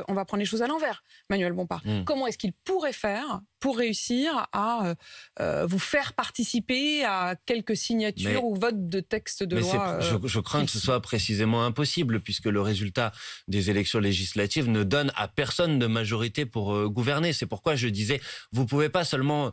On va prendre les choses à l'envers, Manuel Bompard. Comment est-ce qu'il pourrait faire pour réussir à vous faire participer à quelques signatures ou votes de textes de loi je crains que ce soit précisément impossible, puisque le résultat des élections législatives ne donne à personne de majorité pour gouverner. C'est pourquoi je disais, vous pouvez pas seulement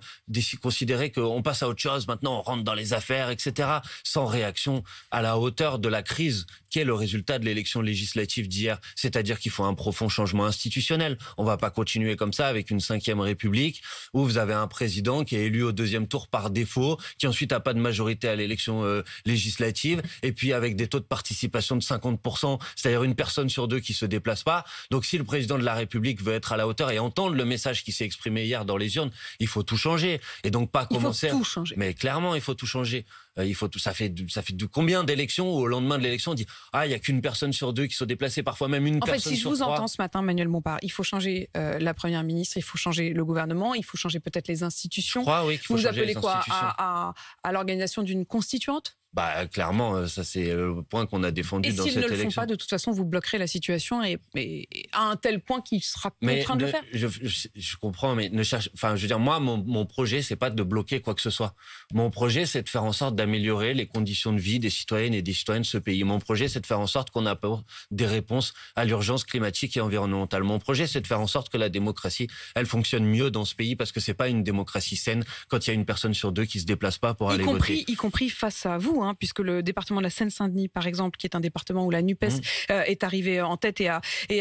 considérer qu'on passe à autre chose, maintenant on rentre dans les affaires, etc., sans réaction à la hauteur de la crise qui est le résultat de l'élection législative d'hier. C'est-à-dire qu'il faut un profond changement institutionnel. On va pas continuer comme ça avec une 5e République où vous avez un président qui est élu au 2e tour par défaut, qui ensuite a pas de majorité à l'élection législative, et puis avec des taux de participation de 50%, c'est-à-dire une personne sur 2 qui se déplace pas. Donc si le président de la République veut être à la hauteur et entendre le message qui s'est exprimé hier dans les urnes, il faut tout changer. Et donc pas commencer... Il faut tout changer. Mais clairement, il faut tout changer. Ça fait de combien d'élections où au lendemain de l'élection on dit il y a qu'une personne sur 2 qui sont déplacées, parfois même une personne sur 3. En fait, si je vous entends ce matin, Manuel Bompard, il faut changer la première ministre, il faut changer le gouvernement, il faut changer peut-être les institutions. Je crois, oui, qu'il faut changer les institutions. Vous appelez quoi à l'organisation d'une constituante? Clairement, ça c'est le point qu'on a défendu dans cette élection. Et s'ils ne le font pas, de toute façon, vous bloquerez la situation et à un tel point qu'il sera contraint de le faire. Je comprends, mais je veux dire, moi, mon projet, c'est pas de bloquer quoi que ce soit. Mon projet, c'est de faire en sorte d'améliorer les conditions de vie des citoyennes et des citoyens de ce pays. Mon projet, c'est de faire en sorte qu'on apporte des réponses à l'urgence climatique et environnementale. Mon projet, c'est de faire en sorte que la démocratie, elle fonctionne mieux dans ce pays, parce que c'est pas une démocratie saine quand il y a une personne sur 2 qui se déplace pas pour aller voter. Y compris face à vous. Puisque le département de la Seine-Saint-Denis, par exemple, qui est un département où la NUPES est arrivée en tête et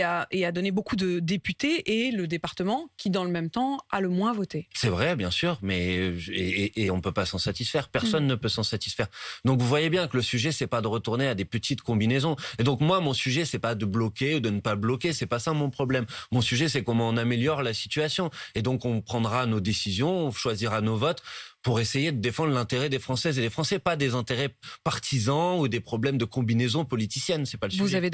a donné beaucoup de députés, et le département qui, dans le même temps, a le moins voté. C'est vrai, bien sûr, mais on ne peut pas s'en satisfaire. Personne ne peut s'en satisfaire. Donc vous voyez bien que le sujet, c'est pas de retourner à des petites combinaisons. Et donc moi, mon sujet, c'est pas de bloquer ou de ne pas bloquer. C'est pas ça mon problème. Mon sujet, c'est comment on améliore la situation. Et donc on prendra nos décisions, on choisira nos votes pour essayer de défendre l'intérêt des Françaises et des Français, pas des intérêts partisans ou des problèmes de combinaison politicienne. C'est pas le sujet.